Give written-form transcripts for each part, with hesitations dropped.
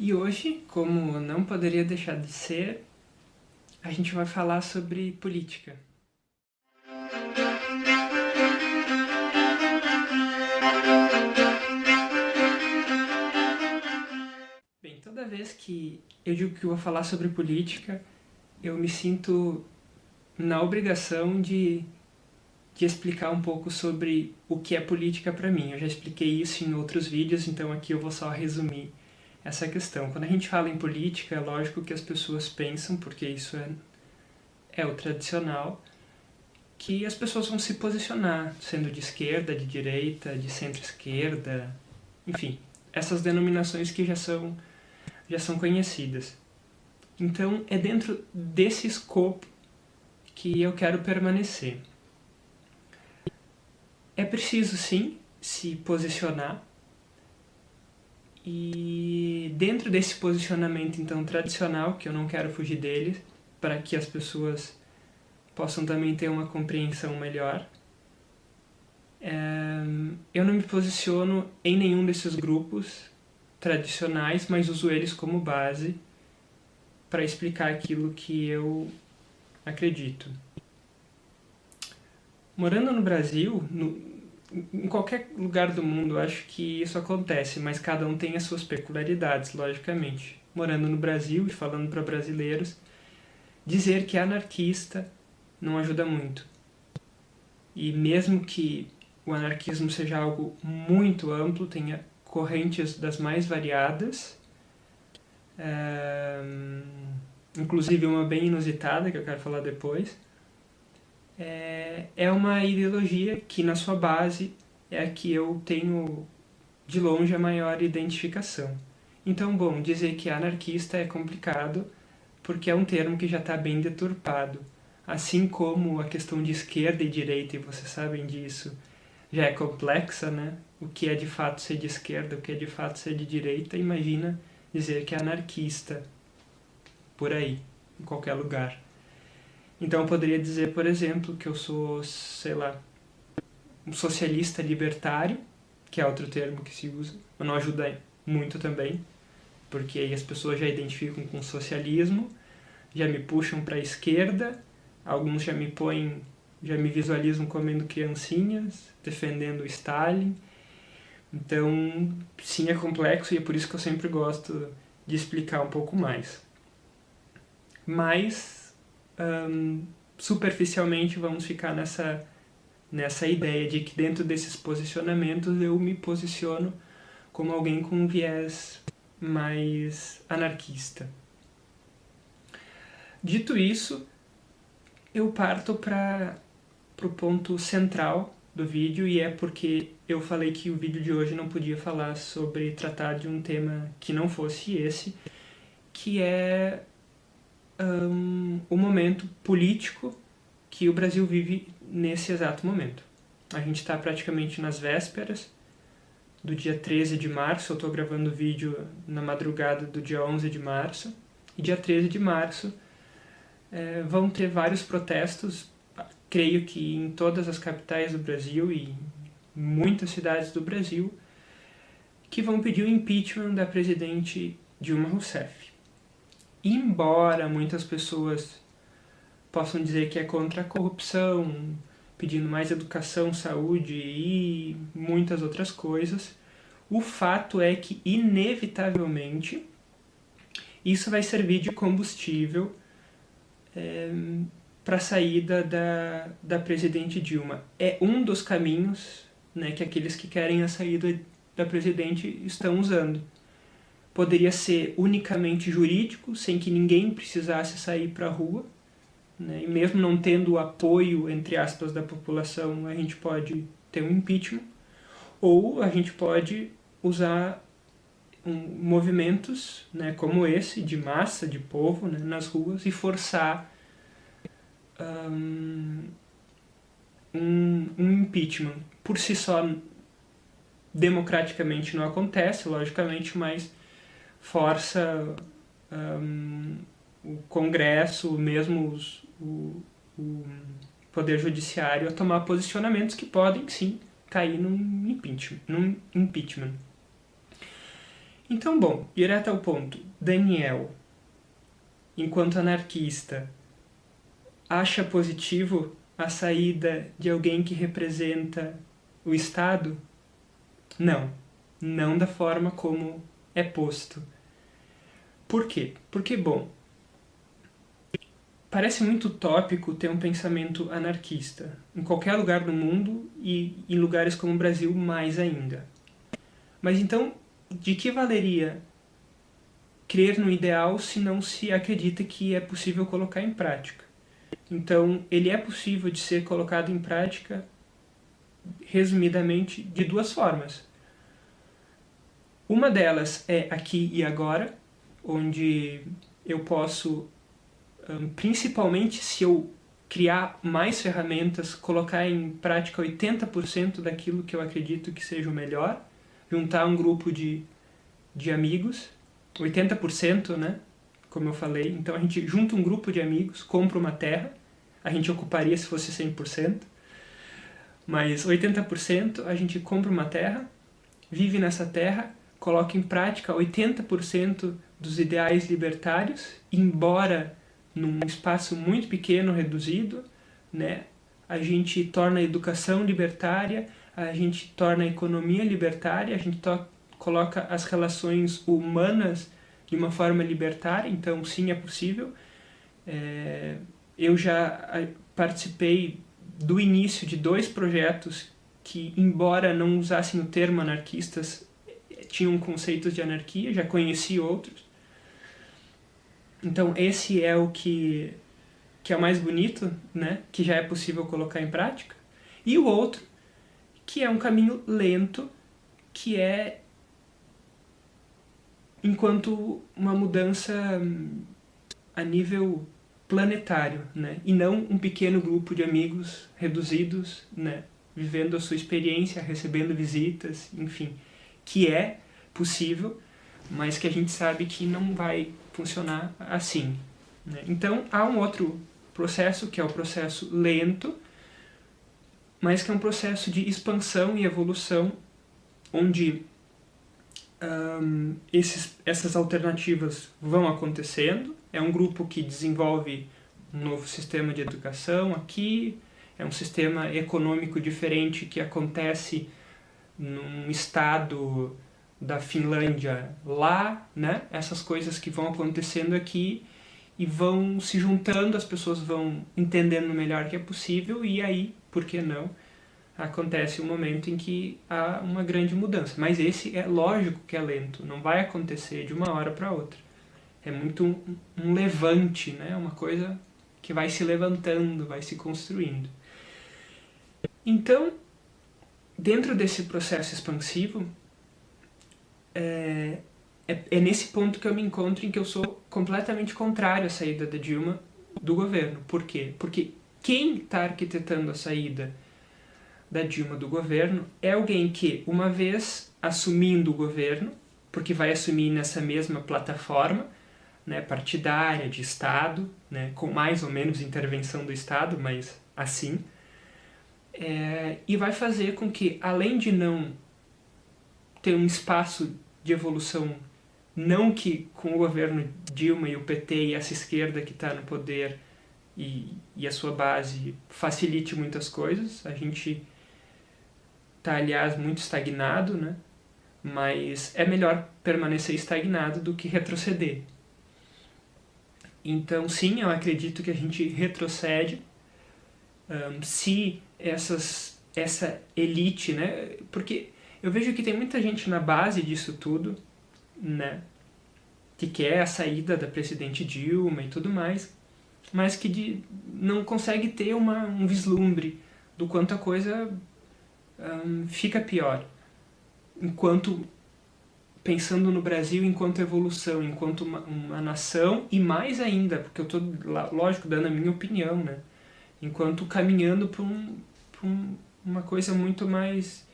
E hoje, como não poderia deixar de ser, a gente vai falar sobre política. Bem, toda vez que eu digo que eu vou falar sobre política, eu me sinto na obrigação de explicar um pouco sobre o que é política para mim. Eu já expliquei isso em outros vídeos, então aqui eu vou só resumir essa questão. Quando a gente fala em política, é lógico que as pessoas pensam, porque isso é o tradicional, que as pessoas vão se posicionar, sendo de esquerda, de direita, de centro-esquerda, enfim, essas denominações que já são conhecidas. Então, é dentro desse escopo que eu quero permanecer. É preciso, sim, se posicionar, e dentro desse posicionamento, então, tradicional, que eu não quero fugir dele, para que as pessoas possam também ter uma compreensão melhor, eu não me posiciono em nenhum desses grupos tradicionais, mas uso eles como base para explicar aquilo que eu acredito. Morando no Brasil, em qualquer lugar do mundo, eu acho que isso acontece, mas cada um tem as suas peculiaridades, logicamente. Morando no Brasil e falando para brasileiros, dizer que é anarquista não ajuda muito. E mesmo que o anarquismo seja algo muito amplo, tenha correntes das mais variadas, inclusive uma bem inusitada, que eu quero falar depois, é uma ideologia que, na sua base, é a que eu tenho, de longe, a maior identificação. Então, bom, dizer que é anarquista é complicado, porque é um termo que já está bem deturpado. Assim como a questão de esquerda e direita, e vocês sabem disso, já é complexa, né? O que é de fato ser de esquerda, o que é de fato ser de direita, imagina dizer que é anarquista por aí, em qualquer lugar. Então eu poderia dizer, por exemplo, que eu sou, sei lá, um socialista libertário, que é outro termo que se usa, mas não ajuda muito também, porque aí as pessoas já identificam com socialismo, já me puxam para a esquerda, alguns já me põem, já me visualizam comendo criancinhas, defendendo Stalin. Então, sim, é complexo e é por isso que eu sempre gosto de explicar um pouco mais. Mas, superficialmente, vamos ficar nessa ideia de que dentro desses posicionamentos eu me posiciono como alguém com um viés mais anarquista. Dito isso, eu parto para o ponto central do vídeo, e é porque eu falei que o vídeo de hoje não podia falar sobre tratar de um tema que não fosse esse, que é o momento político que o Brasil vive nesse exato momento. A gente está praticamente nas vésperas do dia 13 de março, eu estou gravando o vídeo na madrugada do dia 11 de março, e dia 13 de março vão ter vários protestos, creio que em todas as capitais do Brasil e em muitas cidades do Brasil, que vão pedir o impeachment da presidente Dilma Rousseff. Embora muitas pessoas possam dizer que é contra a corrupção, pedindo mais educação, saúde e muitas outras coisas, o fato é que, inevitavelmente, isso vai servir de combustível para a saída da presidente Dilma. É um dos caminhos, né, que aqueles que querem a saída da presidente estão usando. Poderia ser unicamente jurídico, sem que ninguém precisasse sair para a rua, né, e mesmo não tendo o apoio, entre aspas, da população, a gente pode ter um impeachment, ou a gente pode usar movimentos, né, como esse, de massa, de povo, né, nas ruas, e forçar um impeachment. Por si só, democraticamente não acontece, logicamente, mas força o Congresso, mesmo o Poder Judiciário, a tomar posicionamentos que podem, sim, cair num impeachment. Então, bom, direto ao ponto. Daniel, enquanto anarquista, acha positivo a saída de alguém que representa o Estado? Não. Não da forma como é posto. Por quê? Porque, bom, parece muito utópico ter um pensamento anarquista em qualquer lugar do mundo e em lugares como o Brasil mais ainda. Mas então, de que valeria crer no ideal se não se acredita que é possível colocar em prática? Então, ele é possível de ser colocado em prática, resumidamente, de duas formas. Uma delas é aqui e agora, onde eu posso, principalmente se eu criar mais ferramentas, colocar em prática 80% daquilo que eu acredito que seja o melhor, juntar um grupo de amigos, 80%, né? Como eu falei. Então a gente junta um grupo de amigos, compra uma terra, a gente ocuparia se fosse 100%, mas 80% a gente compra uma terra, vive nessa terra, coloca em prática 80% dos ideais libertários, embora num espaço muito pequeno, reduzido, né? A gente torna a educação libertária, a gente torna a economia libertária, a gente coloca as relações humanas de uma forma libertária, então sim, é possível. Eu já participei do início de 2 projetos que, embora não usassem o termo anarquistas, tinham conceitos de anarquia, já conheci outros. Então esse é o que é o mais bonito, né? Que já é possível colocar em prática. E o outro, que é um caminho lento, que é enquanto uma mudança a nível planetário, né? E não um pequeno grupo de amigos reduzidos, né? Vivendo a sua experiência, recebendo visitas, enfim, que é possível, mas que a gente sabe que não vai funcionar assim, né? Então há um outro processo, que é o processo lento, mas que é um processo de expansão e evolução, onde essas alternativas vão acontecendo. É um grupo que desenvolve um novo sistema de educação aqui, é um sistema econômico diferente que acontece num estado da Finlândia lá, né? Essas coisas que vão acontecendo aqui e vão se juntando, as pessoas vão entendendo melhor que é possível e aí, por que não, acontece um momento em que há uma grande mudança. Mas esse é lógico que é lento, não vai acontecer de uma hora para outra. É muito um levante, né? Uma coisa que vai se levantando, vai se construindo. Então, dentro desse processo expansivo, é nesse ponto que eu me encontro em que eu sou completamente contrário à saída da Dilma do governo. Por quê? Porque quem está arquitetando a saída da Dilma do governo é alguém que, uma vez assumindo o governo, porque vai assumir nessa mesma plataforma, né, partidária, de Estado, né, com mais ou menos intervenção do Estado, mas assim, e vai fazer com que, além de não ter um espaço de evolução, não que com o governo Dilma e o PT e essa esquerda que está no poder e a sua base facilite muitas coisas, a gente está, aliás, muito estagnado, né? Mas é melhor permanecer estagnado do que retroceder. Então, sim, eu acredito que a gente retrocede se essa elite, né? Porque eu vejo que tem muita gente na base disso tudo, né? Que quer a saída da presidente Dilma e tudo mais, mas que não consegue ter um vislumbre do quanto a coisa fica pior. Enquanto pensando no Brasil enquanto evolução, enquanto uma nação, e mais ainda, porque eu estou, lógico, dando a minha opinião, né? Enquanto caminhando para uma coisa muito mais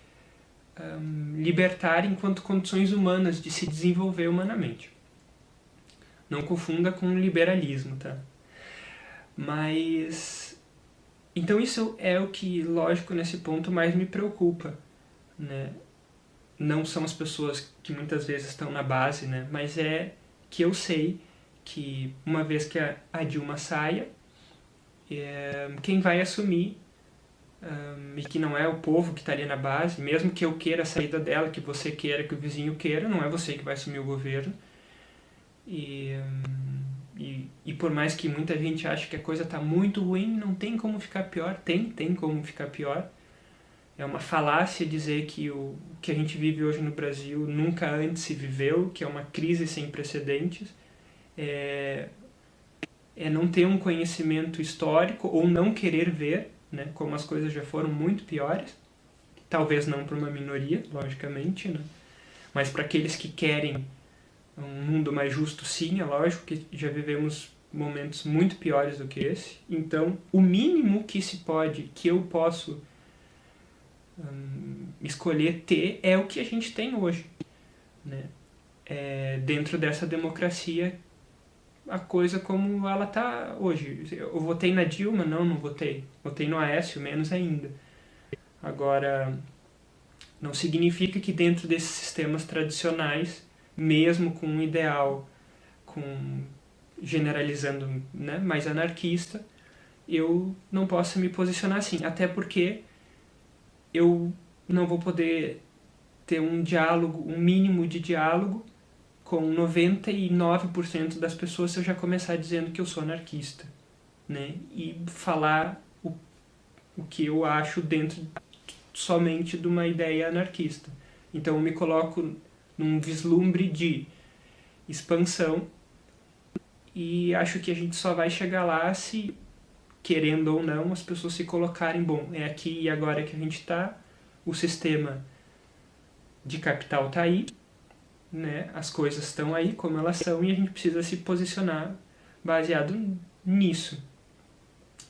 libertária enquanto condições humanas de se desenvolver humanamente. Não confunda com liberalismo, tá? Mas... Então isso é o que, lógico, nesse ponto mais me preocupa, né? não são as pessoas que muitas vezes estão na base, né? Mas é que eu sei que uma vez que a Dilma saia, quem vai assumir, e que não é o povo que estaria na base, mesmo que eu queira a saída dela, que você queira, que o vizinho queira, não é você que vai assumir o governo. E por mais que muita gente ache que a coisa está muito ruim, não tem como ficar pior. Tem como ficar pior. É uma falácia dizer que o que a gente vive hoje no Brasil nunca antes se viveu, que é uma crise sem precedentes. É não ter um conhecimento histórico ou não querer ver, né, como as coisas já foram muito piores. Talvez não para uma minoria, logicamente, né, mas para aqueles que querem um mundo mais justo, sim, é lógico que já vivemos momentos muito piores do que esse. Então, o mínimo que se pode, que eu posso escolher ter, é o que a gente tem hoje, né? Dentro dessa democracia, a coisa como ela está hoje. Eu votei na Dilma? Não votei. Votei no Aécio, menos ainda. Agora, não significa que dentro desses sistemas tradicionais, mesmo com um ideal, generalizando, né, mais anarquista, eu não posso me posicionar assim. Até porque eu não vou poder ter um diálogo, um mínimo de diálogo com 99% das pessoas se eu já começar dizendo que eu sou anarquista, né? E falar o que eu acho dentro somente de uma ideia anarquista. Então eu me coloco num vislumbre de expansão e acho que a gente só vai chegar lá se, querendo ou não, as pessoas se colocarem, bom, é aqui e agora que a gente está, o sistema de capital está aí, né? As coisas estão aí como elas são e a gente precisa se posicionar baseado nisso,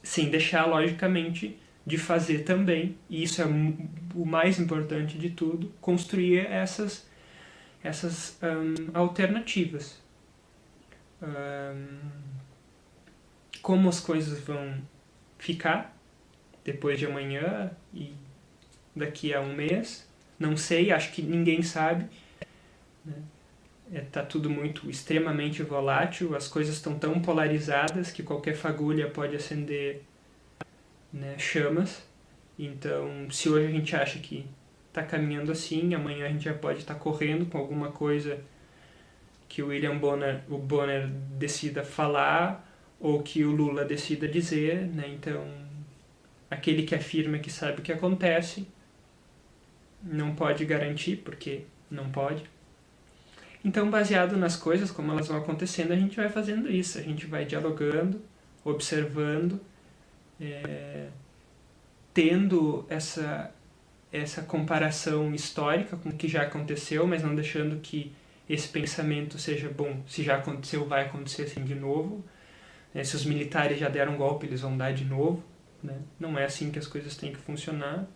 sem deixar, logicamente, de fazer também, e isso é o mais importante de tudo, construir essas alternativas. Como as coisas vão ficar depois de amanhã e daqui a um mês, não sei, acho que ninguém sabe, né? Tá tudo muito extremamente volátil, as coisas estão tão polarizadas que qualquer fagulha pode acender, né, chamas. Então, se hoje a gente acha que está caminhando assim, amanhã a gente já pode estar correndo com alguma coisa que o Bonner decida falar ou que o Lula decida dizer, né? Então, aquele que afirma que sabe o que acontece não pode garantir, porque não pode. Então, baseado nas coisas, como elas vão acontecendo, a gente vai fazendo isso. A gente vai dialogando, observando, tendo essa comparação histórica com o que já aconteceu, mas não deixando que esse pensamento seja, bom, se já aconteceu, vai acontecer assim de novo. Se os militares já deram um golpe, eles vão dar de novo, né? Não é assim que as coisas têm que funcionar.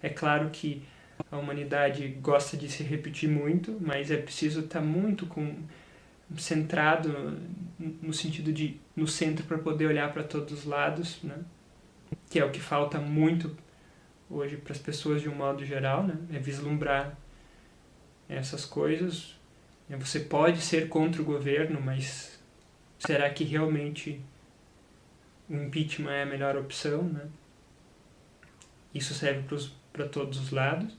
É claro que a humanidade gosta de se repetir muito, mas é preciso estar muito centrado no sentido de no centro para poder olhar para todos os lados, né? Que é o que falta muito hoje para as pessoas de um modo geral, né? É vislumbrar essas coisas. Você pode ser contra o governo, mas será que realmente o impeachment é a melhor opção, né? Isso serve para todos os lados.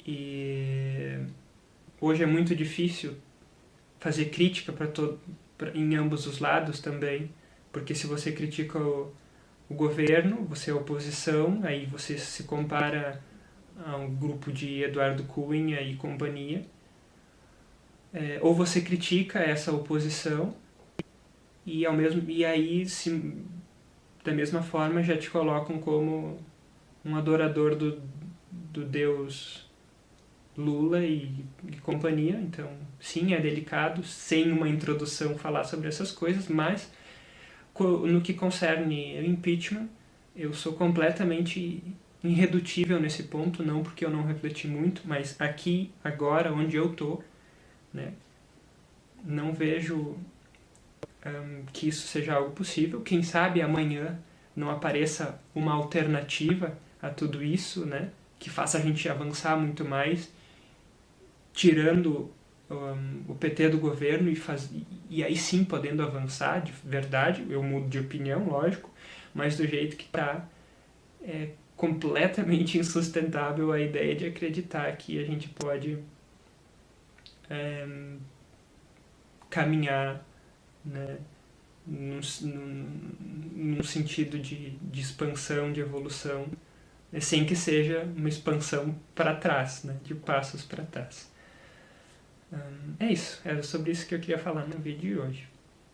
E hoje é muito difícil fazer crítica em ambos os lados também, porque se você critica o governo, você é oposição, aí você se compara a um grupo de Eduardo Cunha e companhia, ou você critica essa oposição e aí da mesma forma já te colocam como um adorador do Deus Lula e companhia. Então, sim, é delicado, sem uma introdução, falar sobre essas coisas, mas no que concerne o impeachment, eu sou completamente irredutível nesse ponto, não porque eu não refleti muito, mas aqui, agora, onde eu tô, né, não vejo que isso seja algo possível. Quem sabe amanhã não apareça uma alternativa a tudo isso, né, que faça a gente avançar muito mais tirando o PT do governo e aí sim podendo avançar de verdade, eu mudo de opinião, lógico, mas do jeito que está, é completamente insustentável a ideia de acreditar que a gente pode caminhar, né, num sentido de expansão, de evolução, sem que seja uma expansão para trás, né, de passos para trás. É isso, era sobre isso que eu queria falar no vídeo de hoje.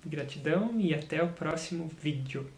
Gratidão e até o próximo vídeo.